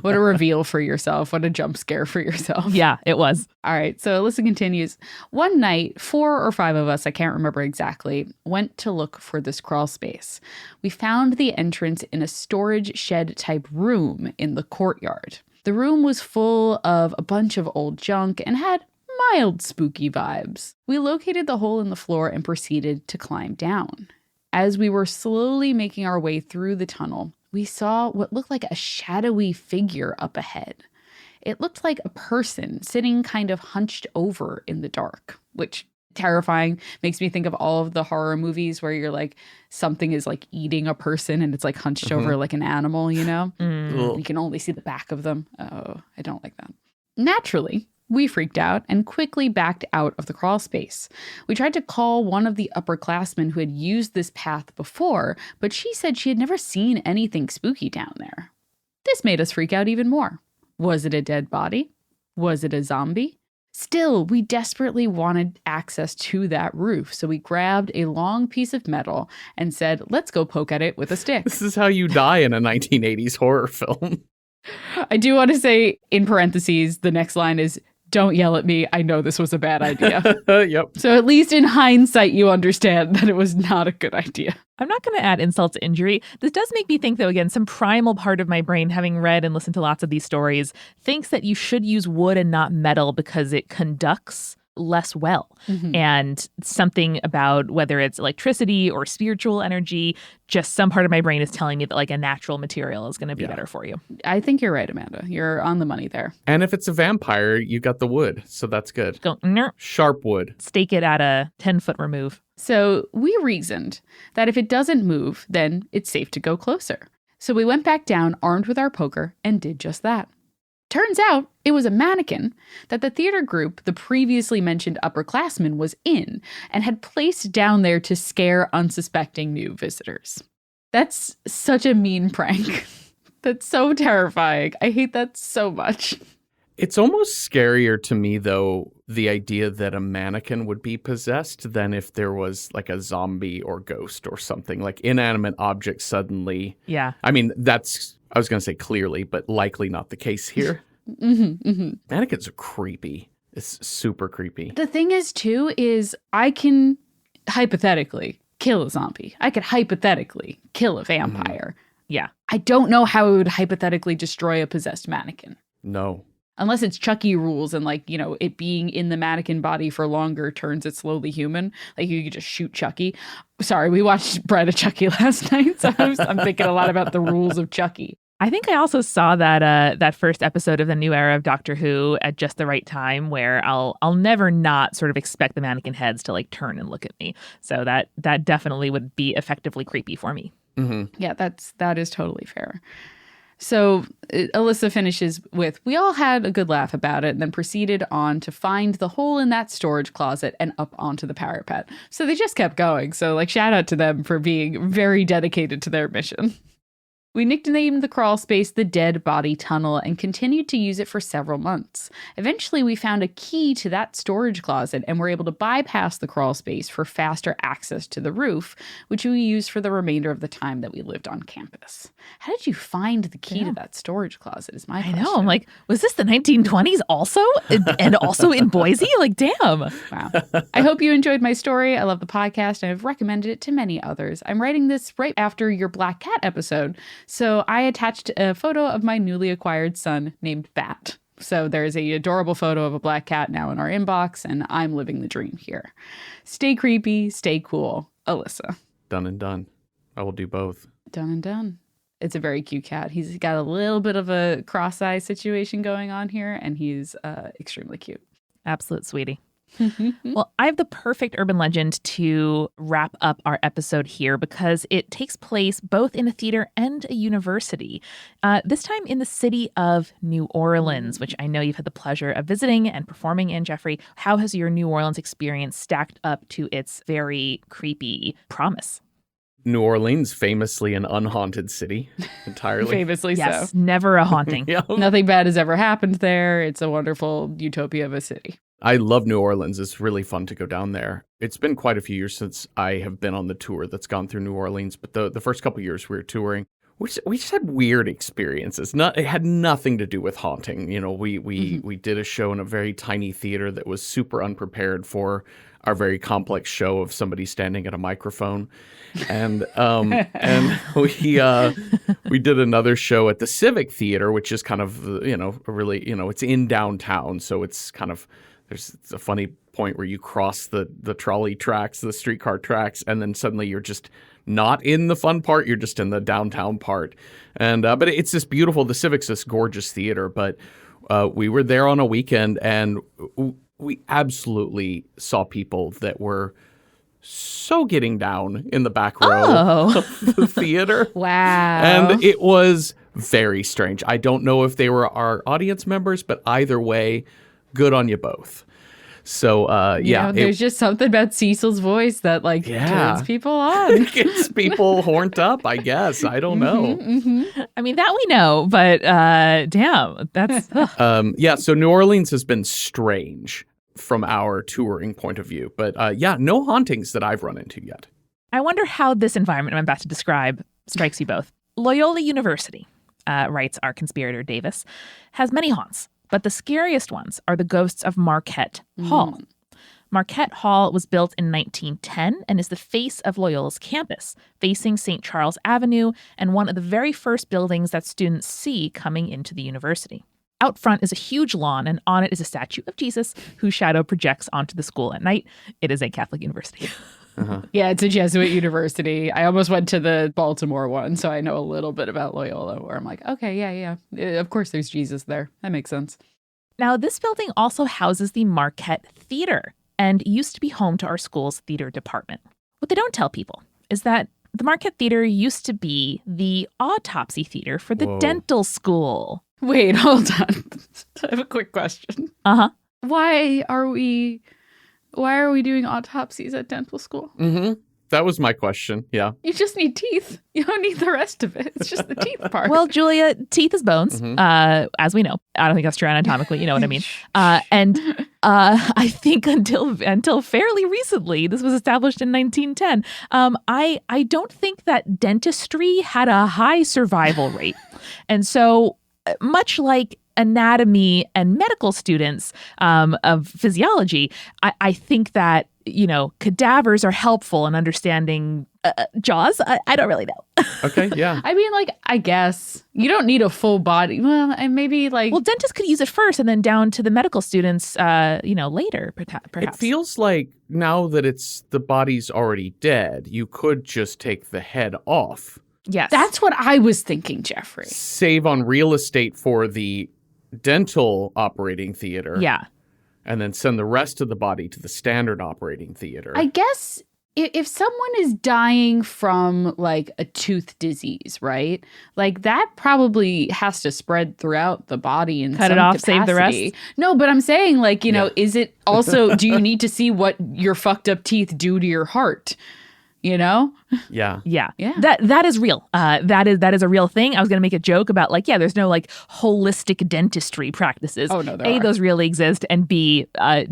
What a reveal for yourself. What a jump scare for yourself. Yeah, it was. All right. So Alyssa continues. One night, 4 or 5 of us, I can't remember exactly, went to look for this crawl space. We found the entrance in a storage shed type room in the courtyard. The room was full of a bunch of old junk and had mild spooky vibes. We located the hole in the floor and proceeded to climb down. As we were slowly making our way through the tunnel, we saw what looked like a shadowy figure up ahead. It looked like a person sitting kind of hunched over in the dark, which terrifying. Makes me think of all of the horror movies where you're like, something is like eating a person and it's like hunched over like an animal, you know? You can only see the back of them. Oh, I don't like that. Naturally, we freaked out and quickly backed out of the crawl space. We tried to call one of the upperclassmen who had used this path before, but she said she had never seen anything spooky down there. This made us freak out even more. Was it a dead body? Was it a zombie? Still, we desperately wanted access to that roof, so we grabbed a long piece of metal and said, let's go poke at it with a stick. This is how you die in a 1980s horror film. I do want to say, in parentheses, the next line is, don't yell at me. I know this was a bad idea. Yep. So at least in hindsight, you understand that it was not a good idea. I'm not going to add insult to injury. This does make me think, though, again, some primal part of my brain, having read and listened to lots of these stories, thinks that you should use wood and not metal because it conducts less well. And something about whether it's electricity or spiritual energy, just some part of my brain is telling me that like a natural material is going to be better for you. I think you're right, Amanda. You're on the money there. And if it's a vampire, you got the wood, so that's good. Go Sharp wood. stake it at a 10-foot remove. So we reasoned that if it doesn't move, then it's safe to go closer. So we went back down armed with our poker and did just that. Turns out it was a mannequin that the theater group the previously mentioned upperclassmen was in and had placed down there to scare unsuspecting new visitors. That's such a mean prank. That's so terrifying. I hate that so much. It's almost scarier to me, though, the idea that a mannequin would be possessed than if there was like a zombie or ghost or something, like inanimate objects suddenly. Yeah. I mean, that's, I was going to say clearly, but likely not the case here. Mannequins are creepy. It's super creepy. The thing is, too, is I can hypothetically kill a zombie. I could hypothetically kill a vampire. Yeah. I don't know how it would hypothetically destroy a possessed mannequin. No. Unless it's Chucky rules and, like, you know, it being in the mannequin body for longer turns it slowly human. Like, you could just shoot Chucky. Sorry, we watched Bride of Chucky last night, so I'm thinking a lot about the rules of Chucky. I think I also saw that first episode of the new era of Doctor Who at just the right time, where I'll never not sort of expect the mannequin heads to like turn and look at me. So that definitely would be effectively creepy for me. Yeah, that is totally fair. So Alyssa finishes with, we all had a good laugh about it and then proceeded on to find the hole in that storage closet and up onto the parapet. So they just kept going. So like shout out to them for being very dedicated to their mission. We nicknamed the crawl space the Dead Body Tunnel and continued to use it for several months. Eventually, we found a key to that storage closet and were able to bypass the crawl space for faster access to the roof, which we used for the remainder of the time that we lived on campus. How did you find the key to that storage closet is my question. I know. I'm like, was this the 1920s also? And also in Boise? Like, damn. Wow. I hope you enjoyed my story. I love the podcast and I've recommended it to many others. I'm writing this right after your Black Cat episode. So I attached a photo of my newly acquired son named Bat. So there's a adorable photo of a black cat now in our inbox, and I'm living the dream here. Stay creepy, stay cool. Alyssa. Done and done. I will do both. Done and done. It's a very cute cat. He's got a little bit of a cross-eye situation going on here, and he's extremely cute. Absolute sweetie. Well, I have the perfect urban legend to wrap up our episode here because it takes place both in a theater and a university, this time in the city of New Orleans, which I know you've had the pleasure of visiting and performing in, Jeffrey. How has your New Orleans experience stacked up to its very creepy promise? New Orleans, famously an unhaunted city entirely. Famously Yes, so. never a haunting. Yeah. Nothing bad has ever happened there. It's a wonderful utopia of a city. I love New Orleans. It's really fun to go down there. It's been quite a few years since I have been on the tour that's gone through New Orleans, but the first couple of years we were touring, we just had weird experiences. It had nothing to do with haunting. You know, we did a show in a very tiny theater that was super unprepared for our very complex show of somebody standing at a microphone. And and we did another show at the Civic Theater, which is kind of, really, it's in downtown. So it's kind of, there's a funny point where you cross the trolley tracks, the streetcar tracks, and then suddenly you're just not in the fun part. You're just in the downtown part. And but it's this beautiful, the Civic's this gorgeous theater. But we were there on a weekend and we absolutely saw people that were so getting down in the back row of the theater. Wow. And it was very strange. I don't know if they were our audience members, but either way, good on you both. So, there's just something about Cecil's voice that, turns people on. Gets people horned up, I guess. I don't know. I mean, that we know, but damn, that's... So New Orleans has been strange. from our touring point of view. But yeah, no hauntings that I've run into yet. I wonder how this environment I'm about to describe strikes you both. Loyola University, writes our conspirator Davis, has many haunts, but the scariest ones are the ghosts of Marquette Hall. Marquette Hall was built in 1910 and is the face of Loyola's campus, facing St. Charles Avenue and one of the very first buildings that students see coming into the university. Out front is a huge lawn, and on it is a statue of Jesus whose shadow projects onto the school at night. It is a Catholic university. Yeah, it's a Jesuit university. I almost went to the Baltimore one, so I know a little bit about Loyola, where I'm like, okay, yeah. Of course there's Jesus there. That makes sense. Now, this building also houses the Marquette Theater and used to be home to our school's theater department. What they don't tell people is that the Marquette Theater used to be the autopsy theater for the dental school. Wait, hold on. I have a quick question. Why are we doing autopsies at dental school? That was my question. Yeah. You just need teeth. You don't need the rest of it. It's just the teeth part. Well, Julia, teeth is bones, as we know. I don't think that's true anatomically. You know what I mean? I think until fairly recently, this was established in 1910. I don't think that dentistry had a high survival rate, and so much like anatomy and medical students of physiology, I think that, cadavers are helpful in understanding jaws. I don't really know. Okay, yeah. I mean, I guess you don't need a full body. Well, and maybe dentists could use it first and then down to the medical students, later, perhaps. It feels like now that the body's already dead, you could just take the head off. Yes. That's what I was thinking, Jeffrey. Save on real estate for the dental operating theater. Yeah. And then send the rest of the body to the standard operating theater. I guess if someone is dying from a tooth disease, right? That probably has to spread throughout the body and cut it off, save the rest. No, but I'm saying is it also, do you need to see what your fucked up teeth do to your heart? Yeah. That is real. That is a real thing. I was going to make a joke about there's no holistic dentistry practices. Oh no, A, those really exist, and B,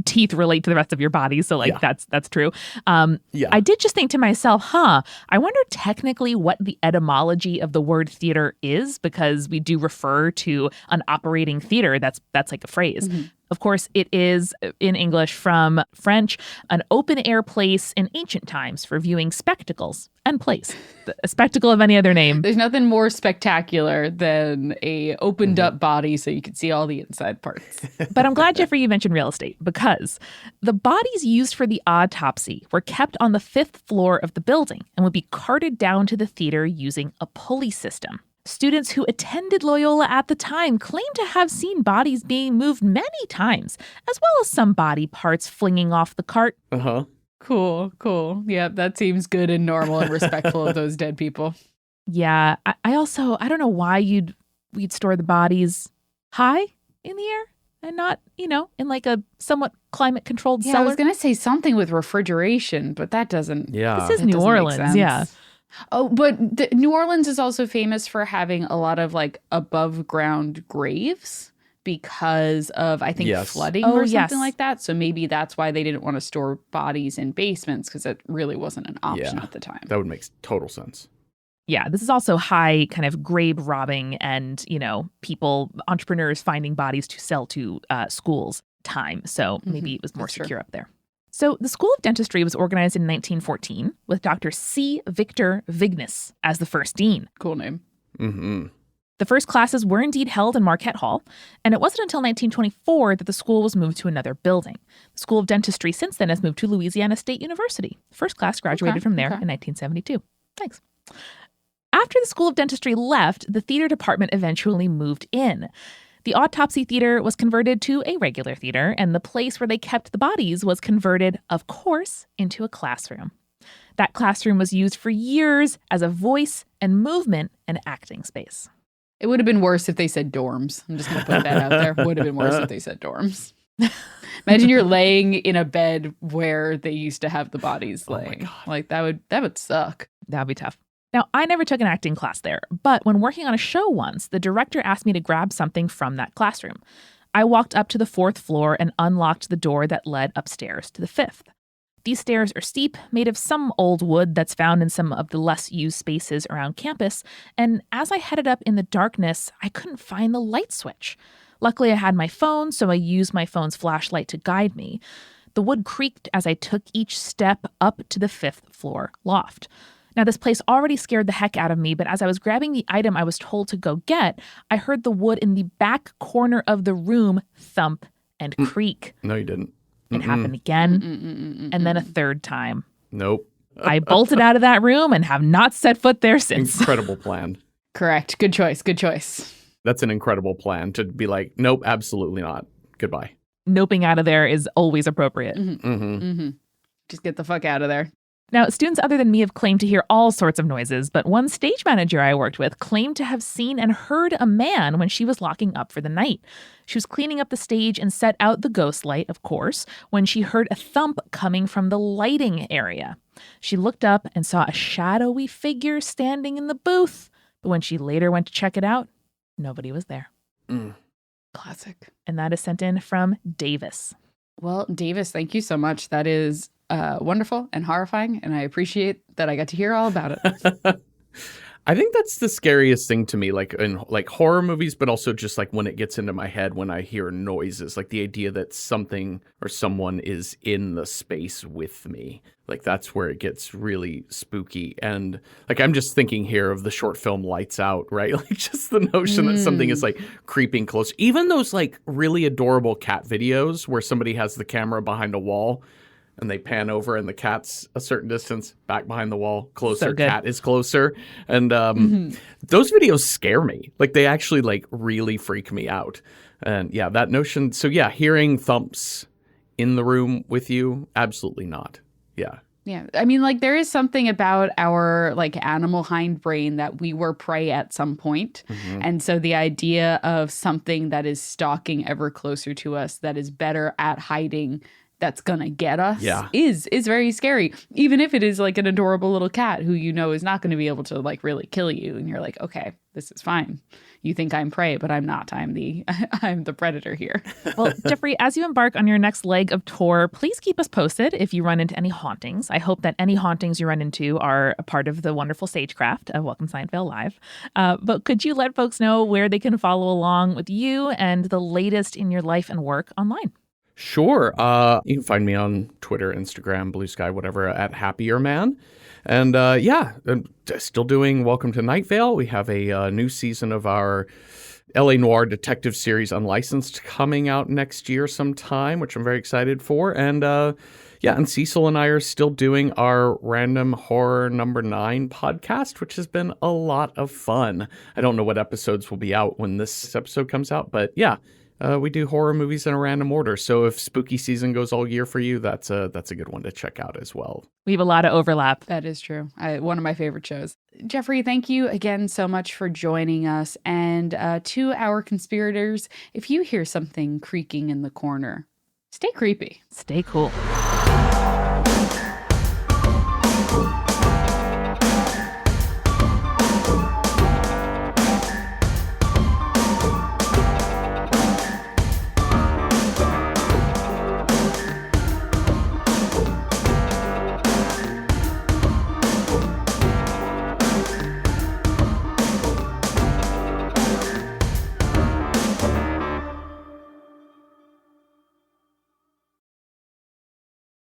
teeth relate to the rest of your body. So that's true. I did just think to myself, I wonder technically what the etymology of the word theater is, because we do refer to an operating theater. That's like a phrase. Of course, it is, in English from French, an open-air place in ancient times for viewing spectacles and plays. A spectacle of any other name. There's nothing more spectacular than a opened-up body so you can see all the inside parts. But I'm glad, Jeffrey, you mentioned real estate, because the bodies used for the autopsy were kept on the 5th floor of the building and would be carted down to the theater using a pulley system. Students who attended Loyola at the time claim to have seen bodies being moved many times, as well as some body parts flinging off the cart. Cool. Yeah, that seems good and normal and respectful of those dead people. Yeah, I don't know why we'd store the bodies high in the air and not, in a somewhat climate-controlled cellar. I was going to say something with refrigeration, but that doesn't. Yeah. This is New Orleans, yeah. Oh, but New Orleans is also famous for having a lot of above ground graves because of, I think, flooding or something like that. So maybe that's why they didn't want to store bodies in basements, because it really wasn't an option at the time. That would make total sense. Yeah, this is also high kind of grave robbing and, entrepreneurs finding bodies to sell to schools time. So maybe it was more secure up there. So the School of Dentistry was organized in 1914 with Dr. C. Victor Vignes as the first dean. Cool name. The first classes were indeed held in Marquette Hall, and it wasn't until 1924 that the school was moved to another building. The School of Dentistry since then has moved to Louisiana State University. First class graduated from there in 1972. Thanks. After the School of Dentistry left, the theater department eventually moved in. The autopsy theater was converted to a regular theater, and the place where they kept the bodies was converted, of course, into a classroom. That classroom was used for years as a voice and movement and acting space. It would have been worse if they said dorms. I'm just going to put that out there. Would have been worse if they said dorms. Imagine you're laying in a bed where they used to have the bodies laying. That would suck. That would be tough. Now, I never took an acting class there, but when working on a show once, the director asked me to grab something from that classroom. I walked up to the 4th floor and unlocked the door that led upstairs to the 5th. These stairs are steep, made of some old wood that's found in some of the less used spaces around campus, and as I headed up in the darkness, I couldn't find the light switch. Luckily, I had my phone, so I used my phone's flashlight to guide me. The wood creaked as I took each step up to the 5th floor loft. Now, this place already scared the heck out of me, but as I was grabbing the item I was told to go get, I heard the wood in the back corner of the room thump and creak. No, you didn't. It happened again, and then a third time. Nope. I bolted out of that room and have not set foot there since. Incredible plan. Correct. Good choice. Good choice. That's an incredible plan to be like, nope, absolutely not. Goodbye. Noping out of there is always appropriate. Just get the fuck out of there. Now, students other than me have claimed to hear all sorts of noises, but one stage manager I worked with claimed to have seen and heard a man when she was locking up for the night. She was cleaning up the stage and set out the ghost light, of course, when she heard a thump coming from the lighting area. She looked up and saw a shadowy figure standing in the booth, but when she later went to check it out, nobody was there. Classic. And that is sent in from Davis. Well, Davis, thank you so much. That is wonderful and horrifying, and I appreciate that I got to hear all about it. I think that's the scariest thing to me, like in like horror movies, but also just like when it gets into my head when I hear noises, like the idea that something or someone is in the space with me. Like that's where it gets really spooky. And like I'm just thinking here of the short film Lights Out, right? Like just the notion that something is like creeping close. Even those like really adorable cat videos where somebody has the camera behind a wall and they pan over and the cat's a certain distance back behind the wall, closer, So good. cat is closer. And those videos scare me. Like they actually like really freak me out. And yeah, that notion. So yeah, hearing thumps in the room with you, absolutely not. Yeah. Yeah. I mean, like there is something about our like animal hindbrain that we were prey at some point. And so the idea of something that is stalking ever closer to us, that is better at hiding, that's gonna get us is very scary. Even if it is like an adorable little cat who you know is not going to be able to like really kill you, and you're like, okay, this is fine. You think I'm prey, but I'm not. I'm the predator here. Well, Jeffrey, as you embark on your next leg of tour, please keep us posted if you run into any hauntings. I hope that any hauntings you run into are a part of the wonderful stagecraft of Welcome Science Vale Live. But could you let folks know where they can follow along with you and the latest in your life and work online? Sure. You can find me on Twitter, Instagram, Blue Sky, whatever, at Happier Man. And I'm still doing Welcome to Night Vale. We have a new season of our LA Noir detective series Unlicensed coming out next year sometime, which I'm very excited for. And and Cecil and I are still doing our Random Horror Number 9 podcast, which has been a lot of fun. I don't know what episodes will be out when this episode comes out, but yeah. We do horror movies in a random order. So if spooky season goes all year for you, that's a good one to check out as well. We have a lot of overlap. That is true. One of my favorite shows. Jeffrey, thank you again so much for joining us. And to our conspirators, if you hear something creaking in the corner, stay creepy. Stay cool.